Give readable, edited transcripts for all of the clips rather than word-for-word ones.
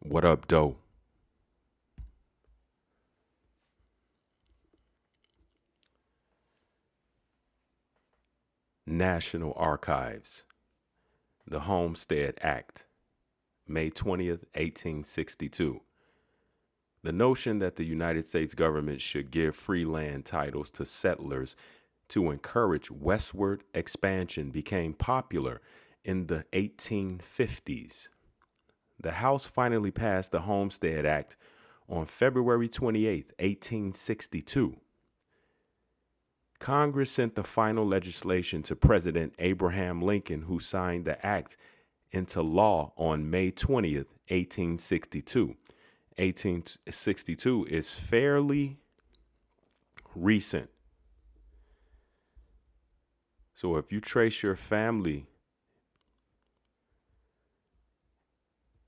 What up, Doe? National Archives, the Homestead Act, May 20th, 1862. The notion that the United States government should give free land titles to settlers to encourage westward expansion became popular in the 1850s. The House finally passed the Homestead Act on February 28th, 1862. Congress sent the final legislation to President Abraham Lincoln, who signed the act into law on May 20th, 1862. 1862 is fairly recent. So if you trace your family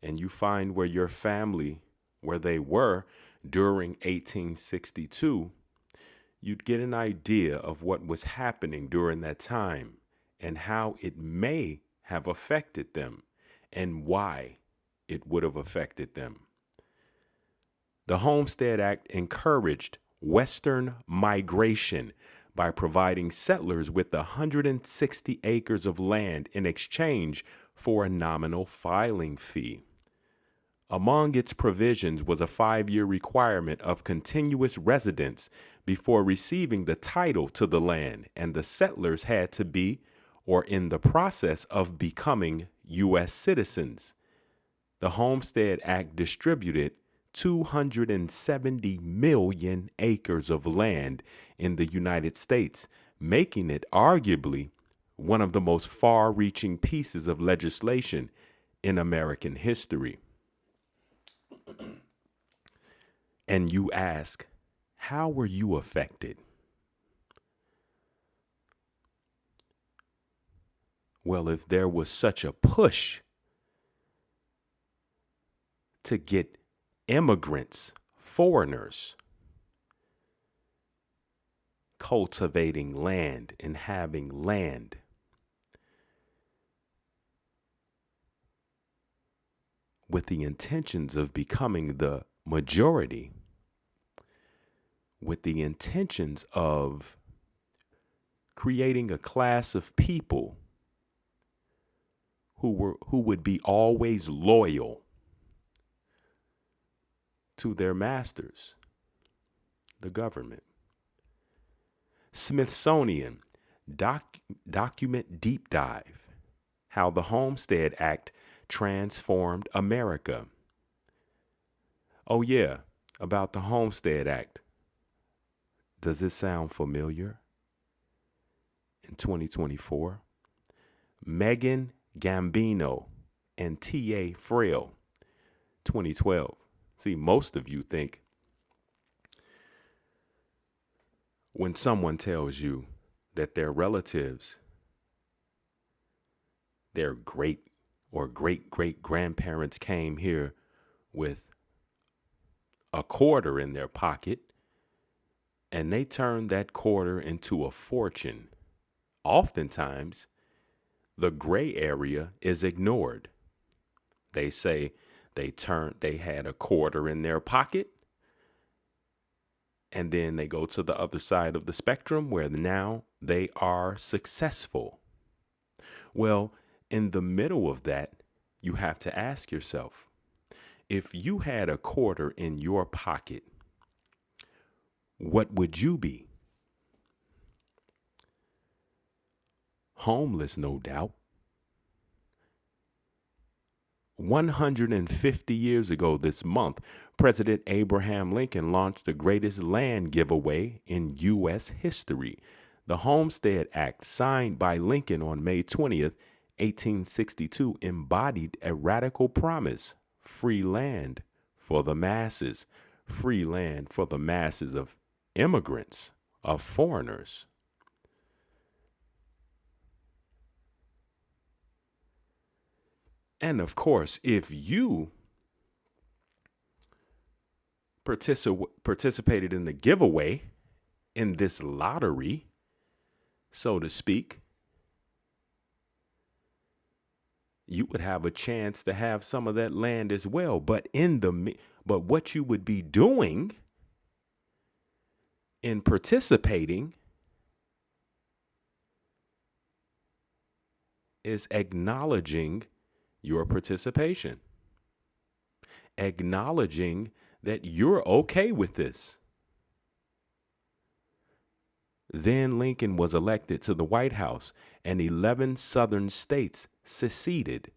and you find where they were during 1862, you'd get an idea of what was happening during that time and how it may have affected them and why it would have affected them. The Homestead Act encouraged Western migration by providing settlers with 160 acres of land in exchange for a nominal filing fee. Among its provisions was a 5-year requirement of continuous residence before receiving the title to the land, and the settlers had to be, or in the process of becoming, U.S. citizens. The Homestead Act distributed 270 million acres of land in the United States, making it arguably one of the most far-reaching pieces of legislation in American history. And you ask, how were you affected? Well, if there was such a push to get immigrants, foreigners, cultivating land and having land, with the intentions of becoming the majority, with the intentions of creating a class of people who would be always loyal to their masters, the government. Smithsonian document deep dive: how the Homestead Act transformed America. Oh yeah, about the Homestead Act. Does it sound familiar? In 2024, Megan Gambino and T.A. Frail, 2012. See, most of you think when someone tells you that their relatives, their great or great great grandparents came here with a quarter in their pocket and they turned that quarter into a fortune, oftentimes the gray area is ignored. They say they had a quarter in their pocket, and then they go to the other side of the spectrum where now they are successful. Well, in the middle of that, you have to ask yourself, if you had a quarter in your pocket, what would you be? Homeless, no doubt. 150 years ago this month, President Abraham Lincoln launched the greatest land giveaway in U.S. history. The Homestead Act, signed by Lincoln on May 20th, 1862, embodied a radical promise: free land for the masses, free land for the masses of immigrants, of foreigners. And of course, if you participated in the giveaway, in this lottery, so to speak, you would have a chance to have some of that land as well. But what you would be doing in participating is acknowledging your participation, acknowledging that you're okay with this. Then Lincoln was elected to the White House, and 11 Southern states seceded.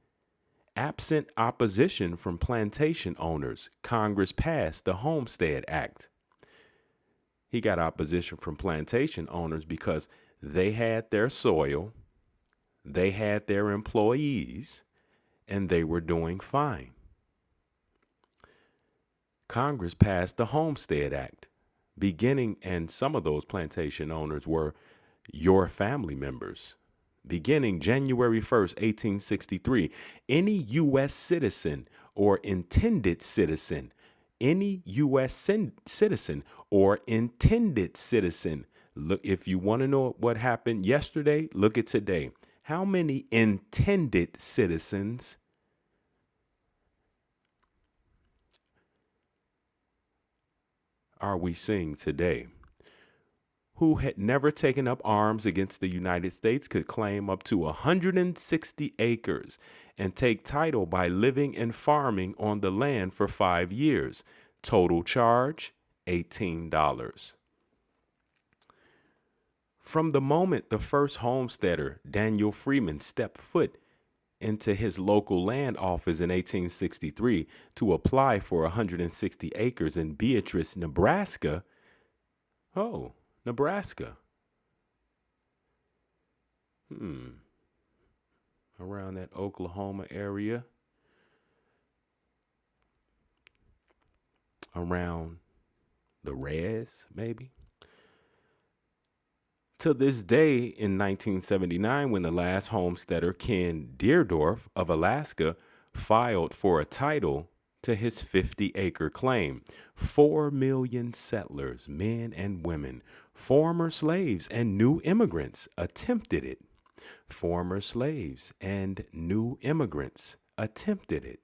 Absent opposition from plantation owners, Congress passed the Homestead Act. He got opposition from plantation owners because they had their soil, they had their employees, and they were doing fine. Congress passed the Homestead Act, and some of those plantation owners were your family members. Beginning January 1st, 1863, any U.S. citizen or intended citizen, look, if you want to know what happened yesterday, look at today. How many intended citizens are we seeing today who had never taken up arms against the United States could claim up to 160 acres and take title by living and farming on the land for 5 years? Total charge, $18. From the moment the first homesteader, Daniel Freeman, stepped foot into his local land office in 1863 to apply for 160 acres in Beatrice, Nebraska. Oh, Nebraska. Around that Oklahoma area. Around the Reds, maybe. To this day, in 1979, when the last homesteader, Ken Deerdorf of Alaska, filed for a title to his 50-acre claim, 4 million settlers, men and women, former slaves and new immigrants, attempted it. Former slaves and new immigrants attempted it.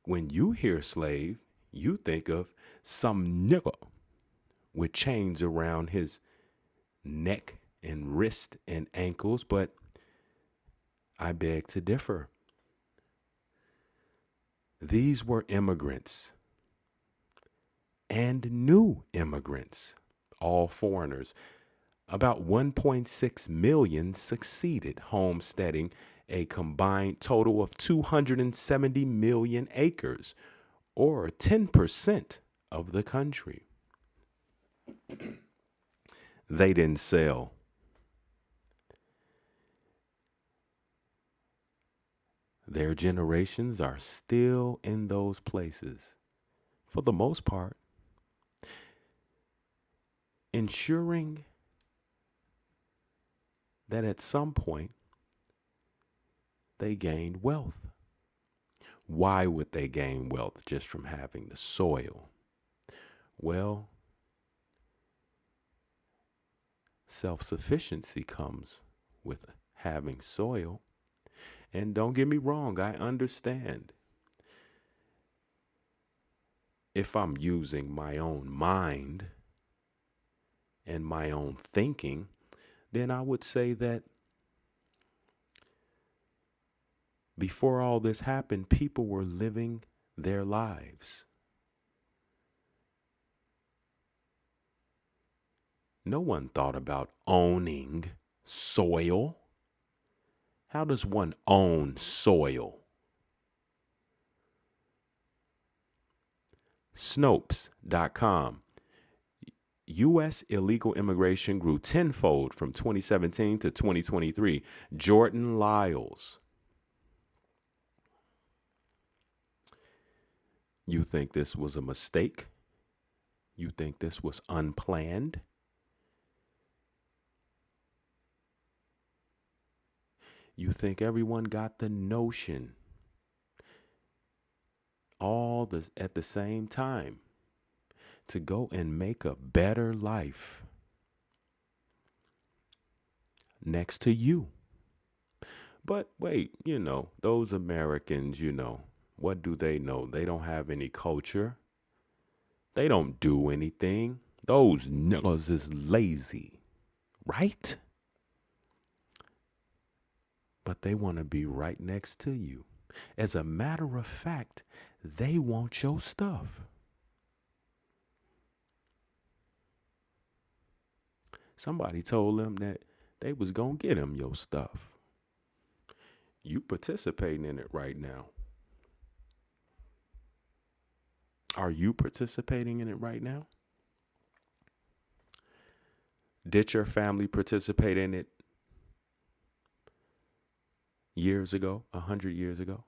When you hear slave, you think of some nigger with chains around his neck and wrist and ankles, but I beg to differ. These were immigrants and new immigrants, all foreigners. About 1.6 million succeeded, homesteading a combined total of 270 million acres, or 10% of the country. They didn't sell. Their generations are still in those places, for the most part, ensuring that at some point they gained wealth. Why would they gain wealth just from having the soil? Well, self-sufficiency comes with having soil. And don't get me wrong, I understand. If I'm using my own mind and my own thinking, then I would say that before all this happened, people were living their lives. No one thought about owning soil. How does one own soil? Snopes.com. U.S. illegal immigration grew tenfold from 2017 to 2023. Jordan Lyles. You think this was a mistake? You think this was unplanned? You think everyone got the notion at the same time to go and make a better life next to you? But wait, those Americans, what do they know? They don't have any culture. They don't do anything. Those niggas is lazy, right? But they want to be right next to you. As a matter of fact, they want your stuff. Somebody told them that they was going to get them your stuff. You participating in it right now. Are you participating in it right now? Did your family participate in it years ago, 100 years ago?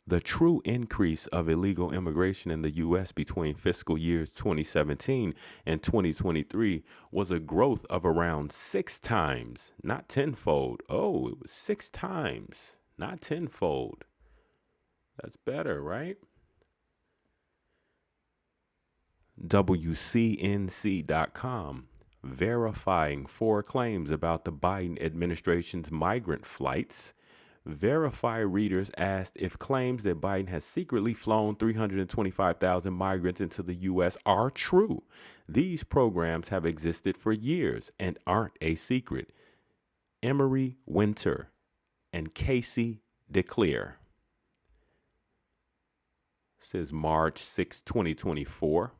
The true increase of illegal immigration in the U.S. between fiscal years 2017 and 2023 was a growth of around 6 times, not tenfold. Oh, it was 6 times, not tenfold. That's better, right? WCNC.com verifying 4 claims about the Biden administration's migrant flights. Verify readers asked if claims that Biden has secretly flown 325,000 migrants into the U.S. are true. These programs have existed for years and aren't a secret. Emery Winter and Casey DeClaire. Says March 6, 2024.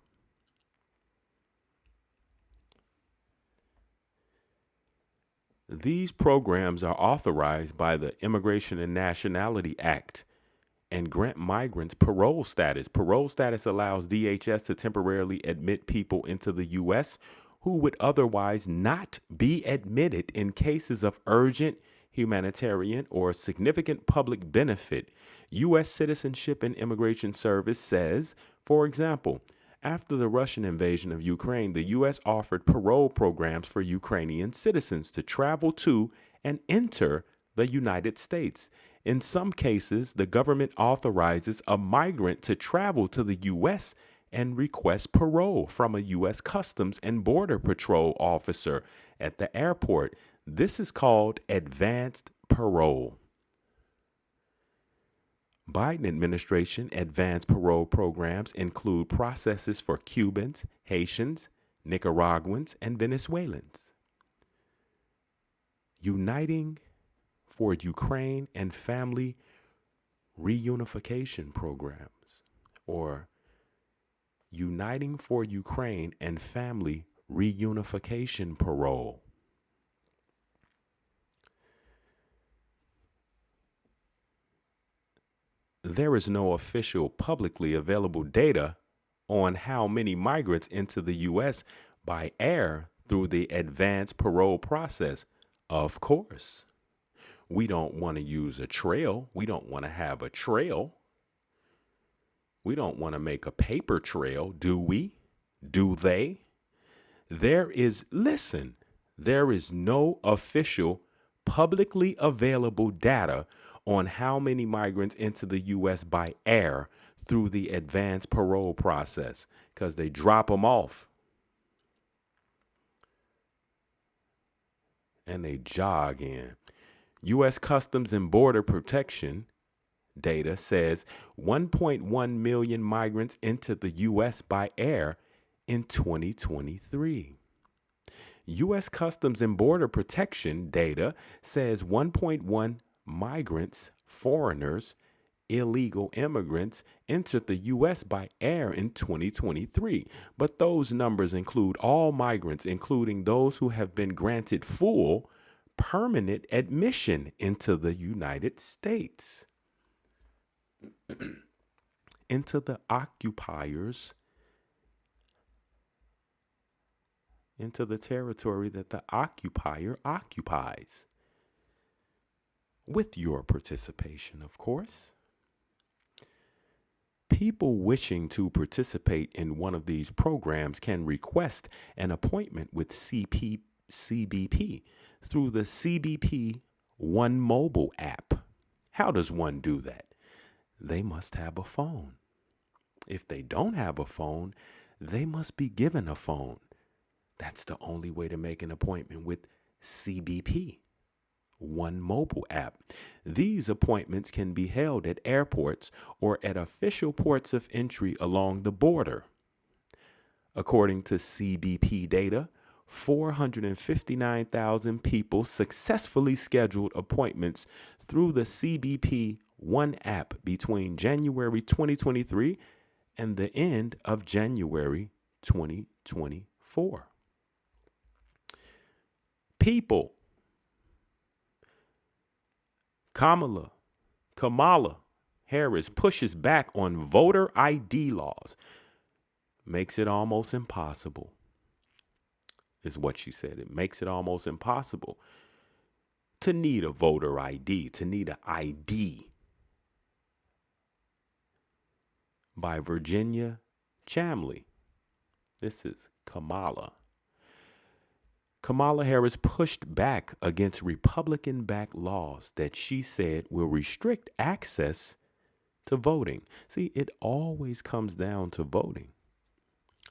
These programs are authorized by the Immigration and Nationality Act and grant migrants parole status. Parole status allows DHS to temporarily admit people into the U.S. who would otherwise not be admitted in cases of urgent humanitarian or significant public benefit. U.S. Citizenship and Immigration Service says, for example, after the Russian invasion of Ukraine, the U.S. offered parole programs for Ukrainian citizens to travel to and enter the United States. In some cases, the government authorizes a migrant to travel to the U.S. and request parole from a U.S. Customs and Border Patrol officer at the airport. This is called advanced parole. Biden administration advanced parole programs include processes for Cubans, Haitians, Nicaraguans, and Venezuelans. Uniting for Ukraine and family reunification programs, or Uniting for Ukraine and family reunification parole. There is no official publicly available data on how many migrants enter the U.S. by air through the advanced parole process. Of course, we don't want to use a trail. We don't want to have a trail. We don't want to make a paper trail, do we? Do they? There is no official publicly available data on how many migrants enter the U.S. by air through the advanced parole process because they drop them off and they jog in. U.S. Customs and Border Protection data says 1.1 million migrants entered the U.S. by air in 2023. U.S. Customs and Border Protection data says 1.1 migrants, foreigners, illegal immigrants entered the U.S. by air in 2023. But those numbers include all migrants, including those who have been granted full permanent admission into the United States, into the occupiers, into the territory that the occupier occupies. With your participation, of course. People wishing to participate in one of these programs can request an appointment with CBP through the CBP One mobile app. How does one do that? They must have a phone. If they don't have a phone, they must be given a phone. That's the only way to make an appointment with CBP. one mobile app. These appointments can be held at airports or at official ports of entry along the border. According to CBP data, 459,000 people successfully scheduled appointments through the CBP One app between January 2023 and the end of January 2024. People. Kamala Harris pushes back on voter ID laws. Makes it almost impossible, is what she said. It makes it almost impossible to need a voter ID, to need an ID. By Virginia Chamley. This is Kamala. Kamala Harris pushed back against Republican-backed laws that she said will restrict access to voting. See, it always comes down to voting,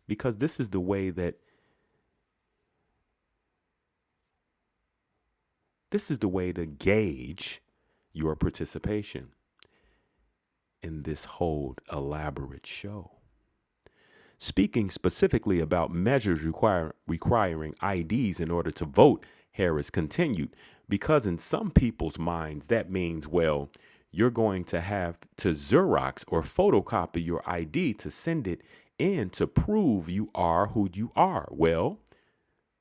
because this is the way to gauge your participation in this whole elaborate show. Speaking specifically about measures requiring IDs in order to vote, Harris continued, because in some people's minds that means, well, you're going to have to Xerox or photocopy your ID to send it in to prove you are who you are. Well,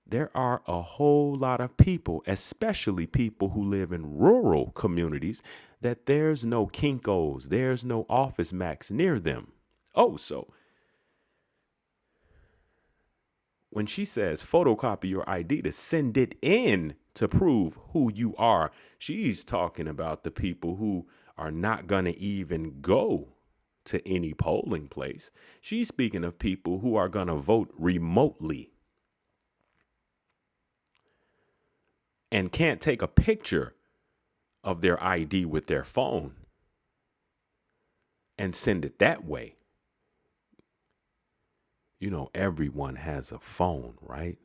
there are a whole lot of people, especially people who live in rural communities, that there's no Kinko's, there's no Office Max near them. Oh, so when she says photocopy your ID to send it in to prove who you are, she's talking about the people who are not going to even go to any polling place. She's speaking of people who are going to vote remotely and can't take a picture of their ID with their phone and send it that way. You know, everyone has a phone, right?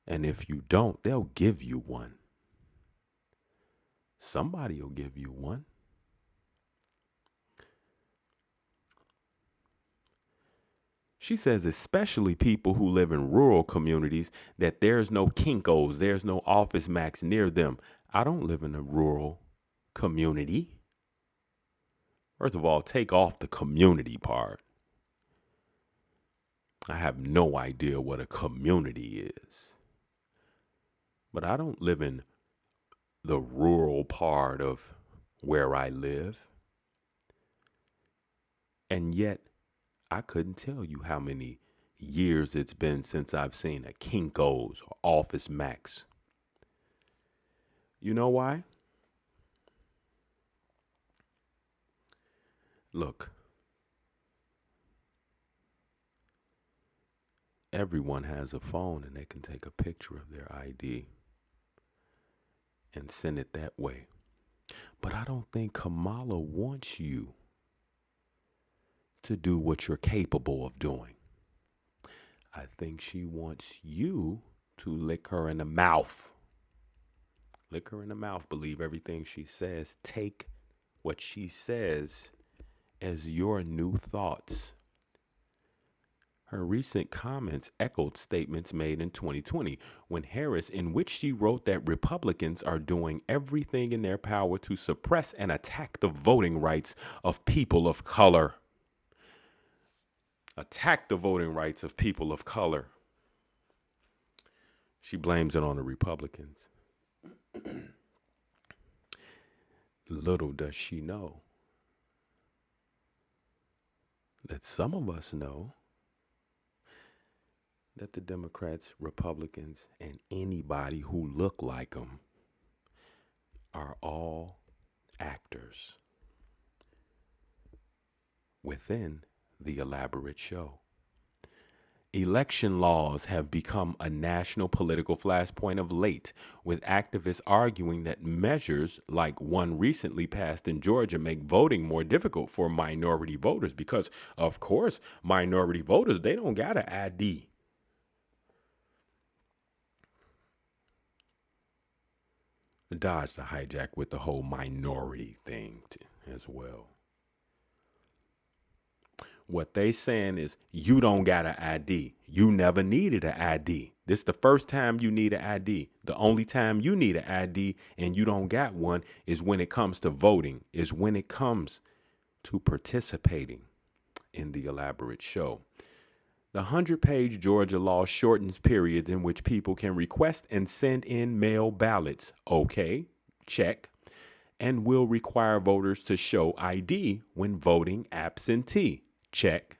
And if you don't, they'll give you one. Somebody will give you one. She says especially people who live in rural communities, that there's no Kinko's, there's no Office Max near them. I don't live in a rural community. First of all, take off the community part. I have no idea what a community is. But I don't live in the rural part of where I live. And yet, I couldn't tell you how many years it's been since I've seen a Kinko's or Office Max. You know why? Look, everyone has a phone and they can take a picture of their ID and send it that way. But I don't think Kamala wants you to do what you're capable of doing. I think she wants you to lick her in the mouth. Lick her in the mouth. Believe everything she says. Take what she says as your new thoughts. Her recent comments echoed statements made in 2020 when Harris, in which she wrote that Republicans are doing everything in their power to suppress and attack the voting rights of people of color. Attack the voting rights of people of color. She blames it on the Republicans. Little does she know that some of us know that the Democrats, Republicans, and anybody who look like them are all actors within the elaborate show. Election laws have become a national political flashpoint of late, with activists arguing that measures like one recently passed in Georgia make voting more difficult for minority voters because, of course, minority voters, they don't got an ID. dodge the hijack with the whole minority thing as well. What they saying is you don't got an ID. You never needed an ID. This the first time you need an ID. The only time you need an ID and you don't got one is when it comes to voting, is when it comes to participating in the elaborate show. The 100-page Georgia law shortens periods in which people can request and send in mail ballots. Okay, check. And will require voters to show ID when voting absentee. Check.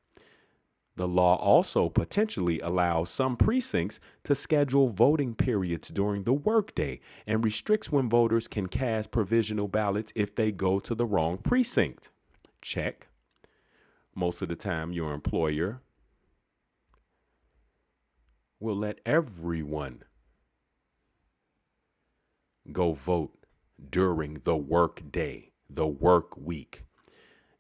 The law also potentially allows some precincts to schedule voting periods during the workday and restricts when voters can cast provisional ballots if they go to the wrong precinct. Check. Most of the time, your employer will let everyone go vote during the work day, the work week.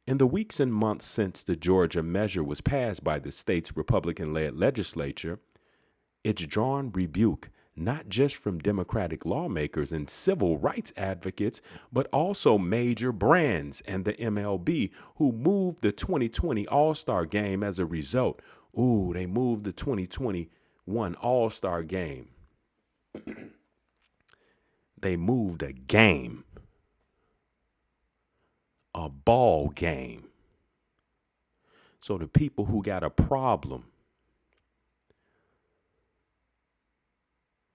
In the weeks and months since the Georgia measure was passed by the state's Republican-led legislature, it's drawn rebuke not just from Democratic lawmakers and civil rights advocates, but also major brands and the MLB, who moved the 2020 All-Star Game as a result. Ooh, they moved the 2021 All-Star Game. They moved a game. A ball game. So the people who got a problem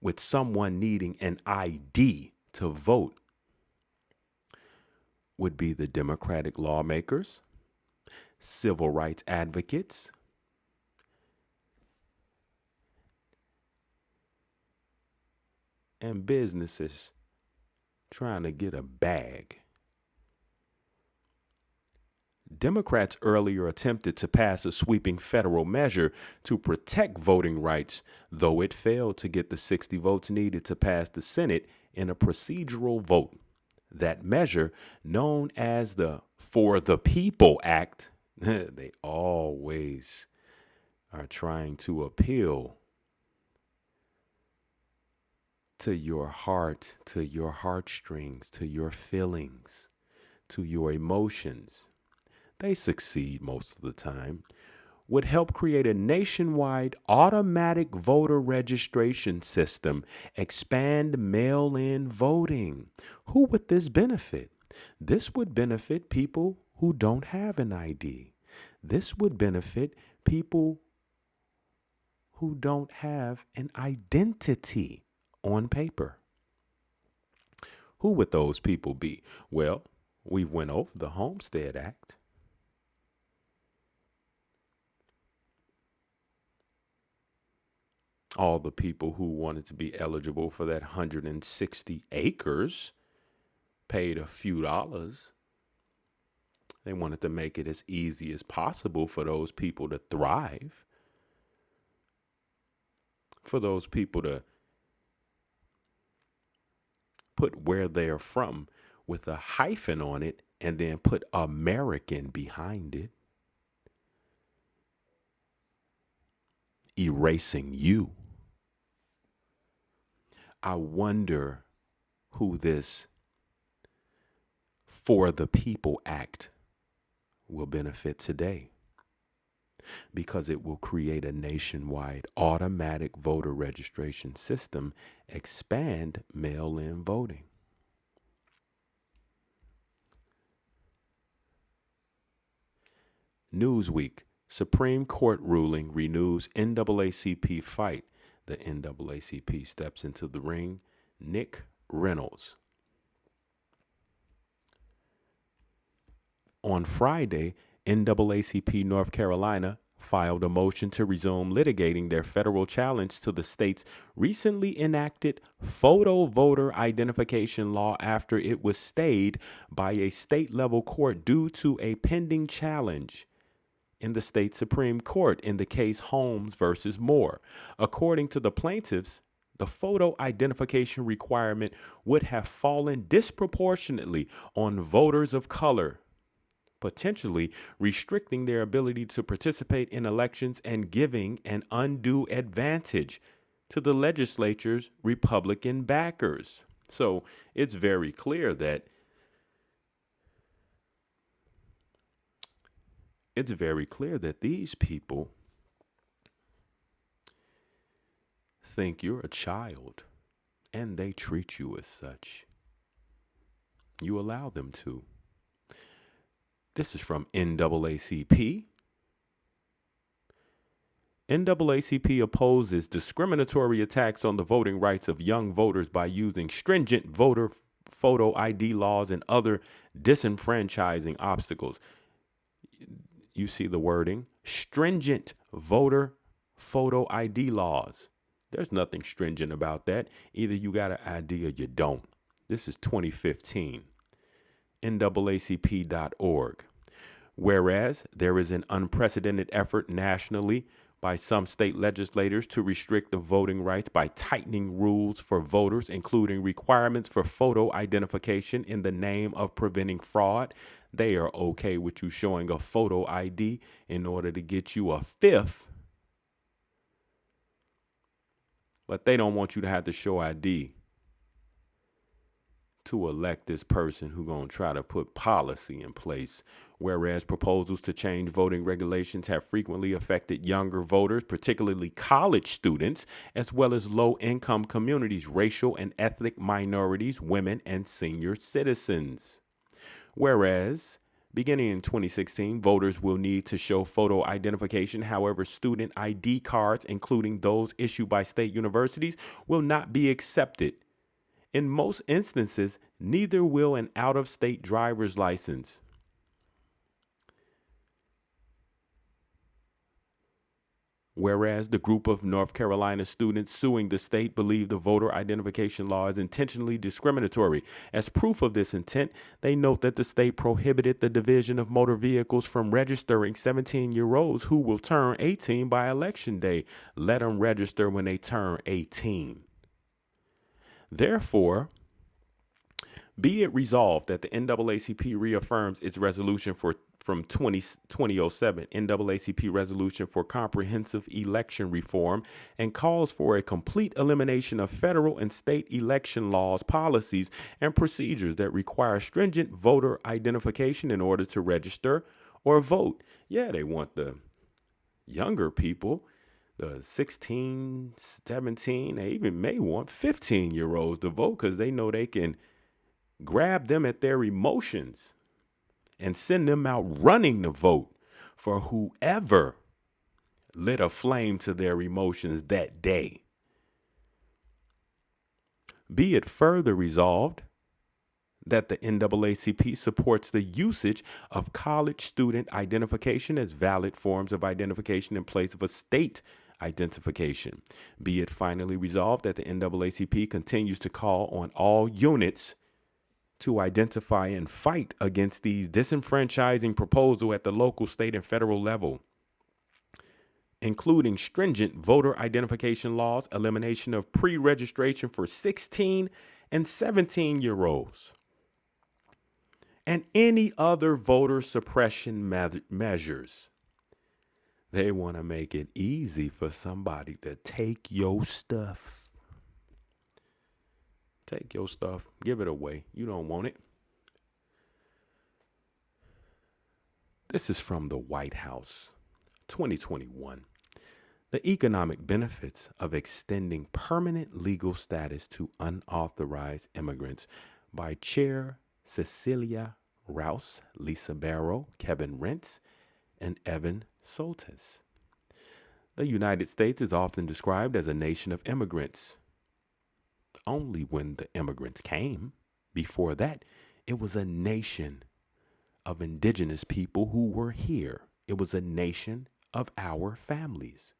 with someone needing an ID to vote would be the Democratic lawmakers, civil rights advocates, and businesses trying to get a bag. Democrats earlier attempted to pass a sweeping federal measure to protect voting rights, though it failed to get the 60 votes needed to pass the Senate in a procedural vote. That measure, known as the For the People Act, they always are trying to appeal to your heart, to your heartstrings, to your feelings, to your emotions. They succeed most of the time, would help create a nationwide automatic voter registration system, expand mail-in voting. Who would this benefit? This would benefit people who don't have an ID. This would benefit people who don't have an identity on paper. Who would those people be? Well, we went over the Homestead Act. All the people who wanted to be eligible for that 160 acres paid a few dollars. They wanted to make it as easy as possible for those people to thrive, for those people to put where they're from with a hyphen on it and then put American behind it, erasing you. I wonder who this For the People Act will benefit today, because it will create a nationwide automatic voter registration system, expand mail-in voting. Newsweek, Supreme Court ruling renews NAACP fight. The NAACP steps into the ring. Nick Reynolds. On Friday, NAACP North Carolina filed a motion to resume litigating their federal challenge to the state's recently enacted photo voter identification law after it was stayed by a state-level court due to a pending challenge in the state Supreme Court in the case Holmes versus Moore. According to the plaintiffs, the photo identification requirement would have fallen disproportionately on voters of color, potentially restricting their ability to participate in elections and giving an undue advantage to the legislature's Republican backers. So it's very clear that these people think you're a child and they treat you as such. You allow them to. This is from NAACP. NAACP opposes discriminatory attacks on the voting rights of young voters by using stringent voter photo ID laws and other disenfranchising obstacles. You see the wording, stringent voter photo ID laws. There's nothing stringent about that. Either you got an ID or you don't. This is 2015. NAACP.org. Whereas there is an unprecedented effort nationally by some state legislators to restrict the voting rights by tightening rules for voters, including requirements for photo identification in the name of preventing fraud. They are okay with you showing a photo ID in order to get you a fifth, but they don't want you to have to show ID to elect this person who's going to try to put policy in place. Whereas proposals to change voting regulations have frequently affected younger voters, particularly college students, as well as low-income communities, racial and ethnic minorities, women, and senior citizens. Whereas, beginning in 2016, voters will need to show photo identification. However, student ID cards, including those issued by state universities, will not be accepted. In most instances, neither will an out-of-state driver's license. Whereas the group of North Carolina students suing the state believe the voter identification law is intentionally discriminatory. As proof of this intent, they note that the state prohibited the division of motor vehicles from registering 17-year-olds who will turn 18 by election day. Let them register when they turn 18. Therefore, be it resolved that the NAACP reaffirms its resolution from 2007, NAACP resolution for comprehensive election reform, and calls for a complete elimination of federal and state election laws, policies, and procedures that require stringent voter identification in order to register or vote. Yeah, they want the younger people, the 16, 17, they even may want 15-year-olds to vote because they know they can grab them at their emotions and send them out running to vote for whoever lit a flame to their emotions that day. Be it further resolved that the NAACP supports the usage of college student identification as valid forms of identification in place of a state identification. Be it finally resolved that the NAACP continues to call on all units to identify and fight against these disenfranchising proposals at the local, state, and federal level, including stringent voter identification laws, elimination of pre-registration for 16 and 17-year-olds, and any other voter suppression measures. They want to make it easy for somebody to take your stuff. Take your stuff, give it away. You don't want it. This is from the White House, 2021. The economic benefits of extending permanent legal status to unauthorized immigrants by Chair Cecilia Rouse, Lisa Barrow, Kevin Rentz, and Evan Soltis. The United States is often described as a nation of immigrants. Only when the immigrants came. Before that, it was a nation of indigenous people who were here. It was a nation of our families.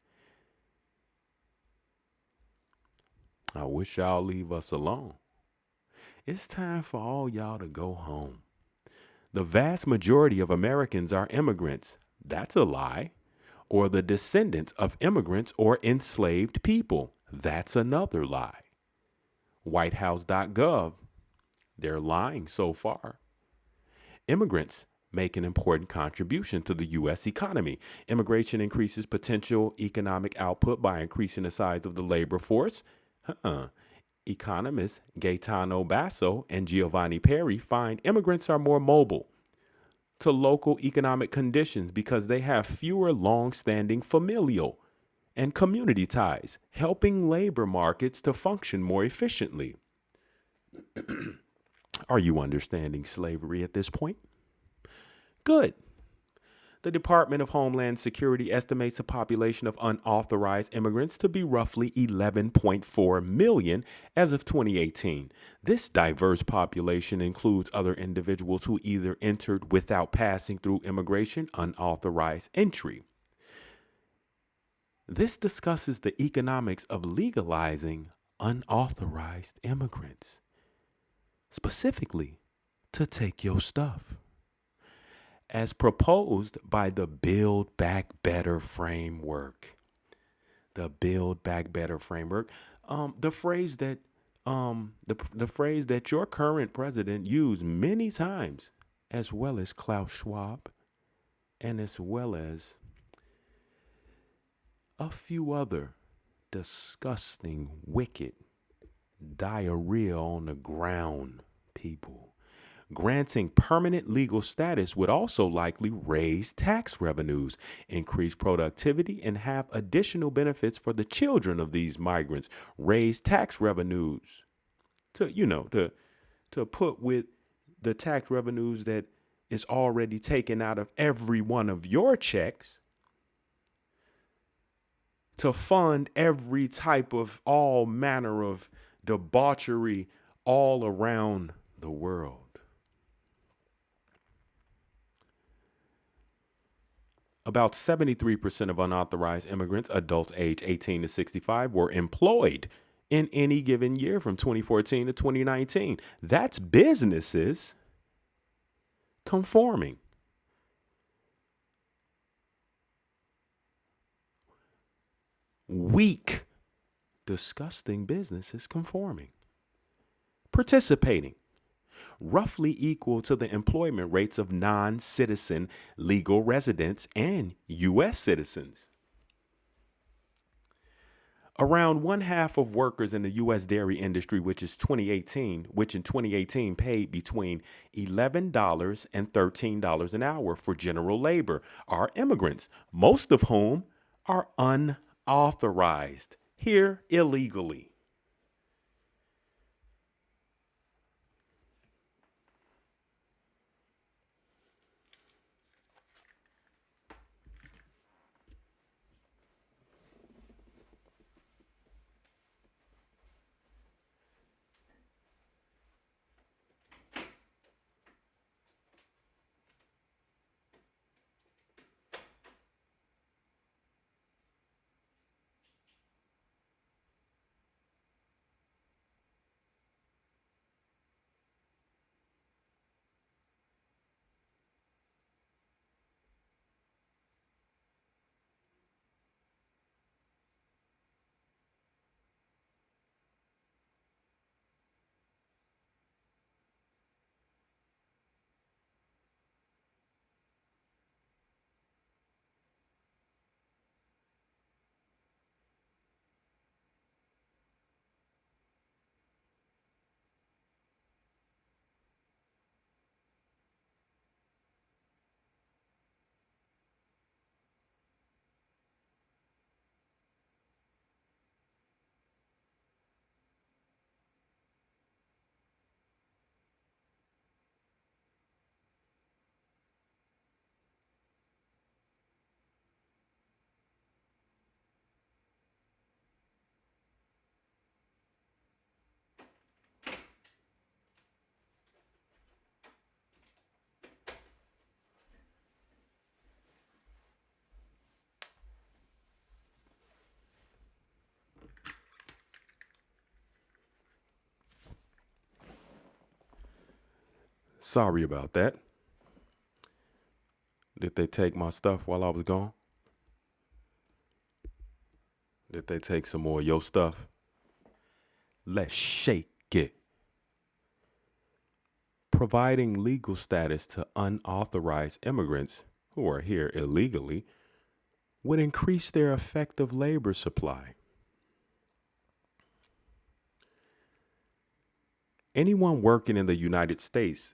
I wish y'all leave us alone. It's time for all y'all to go home. The vast majority of Americans are immigrants. That's a lie. Or the descendants of immigrants or enslaved people. That's another lie. Whitehouse.gov, they're lying so far. Immigrants make an important contribution to the U.S. economy. Immigration increases potential economic output by increasing the size of the labor force. Economists Gaetano Basso and Giovanni Perry find immigrants are more mobile to local economic conditions because they have fewer long-standing familial and community ties, helping labor markets to function more efficiently. Are you understanding slavery at this point? Good. The Department of Homeland Security estimates the population of unauthorized immigrants to be roughly 11.4 million as of 2018. This diverse population includes other individuals who either entered without passing through immigration unauthorized entry. This discusses the economics of legalizing unauthorized immigrants, specifically to take your stuff, as proposed by the Build Back Better framework. The Build Back Better framework, the phrase that the phrase that your current president used many times, as well as Klaus Schwab, and as well as a few other disgusting, wicked, diarrhea on the ground people. Granting permanent legal status would also likely raise tax revenues, increase productivity, and have additional benefits for the children of these migrants. Raise tax revenues to put with the tax revenues that is already taken out of every one of your checks to fund every type of all manner of debauchery all around the world. About 73% of unauthorized immigrants, adults age 18 to 65, were employed in any given year from 2014 to 2019. That's businesses conforming. Weak, disgusting businesses conforming. Participating. Roughly equal to the employment rates of non-citizen legal residents and U.S. citizens. Around one half of workers in the U.S. dairy industry, which in 2018 paid between $11 and $13 an hour for general labor, are immigrants, most of whom are unauthorized, here illegally. Sorry about that. Did they take my stuff while I was gone? Did they take some more of your stuff? Let's shake it. Providing legal status to unauthorized immigrants who are here illegally would increase their effective labor supply. Anyone working in the United States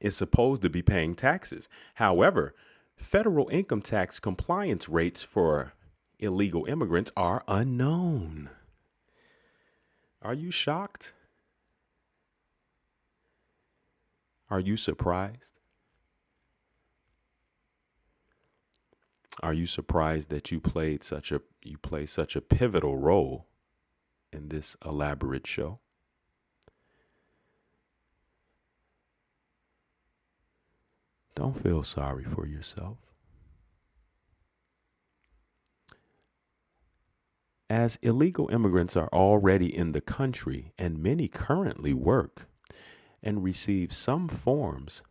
is supposed to be paying taxes. However, federal income tax compliance rates for illegal immigrants are unknown. Are you shocked? Are you surprised? Are you surprised that you play such a pivotal role in this elaborate show? Don't feel sorry for yourself. As illegal immigrants are already in the country and many currently work and receive some forms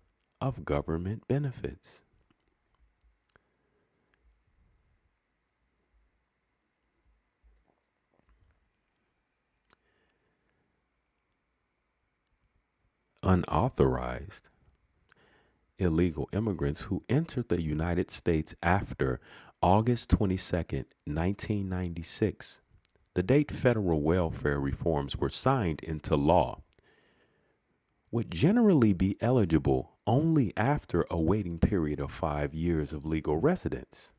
of government benefits. Unauthorized illegal immigrants who entered the United States after August 22nd, 1996, the date federal welfare reforms were signed into law, would generally be eligible only after a waiting period of 5 years of legal residence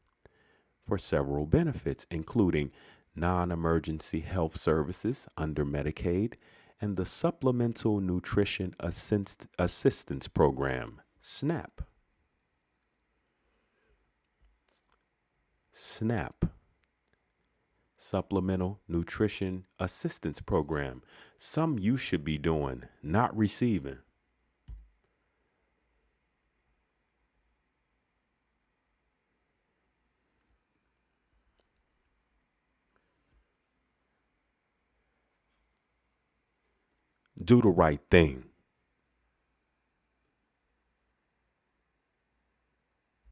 for several benefits, including non emergency health services under Medicaid and the Supplemental Nutrition Assistance Program, SNAP. SNAP, Supplemental Nutrition Assistance Program. Some you should be doing, not receiving. Do the right thing.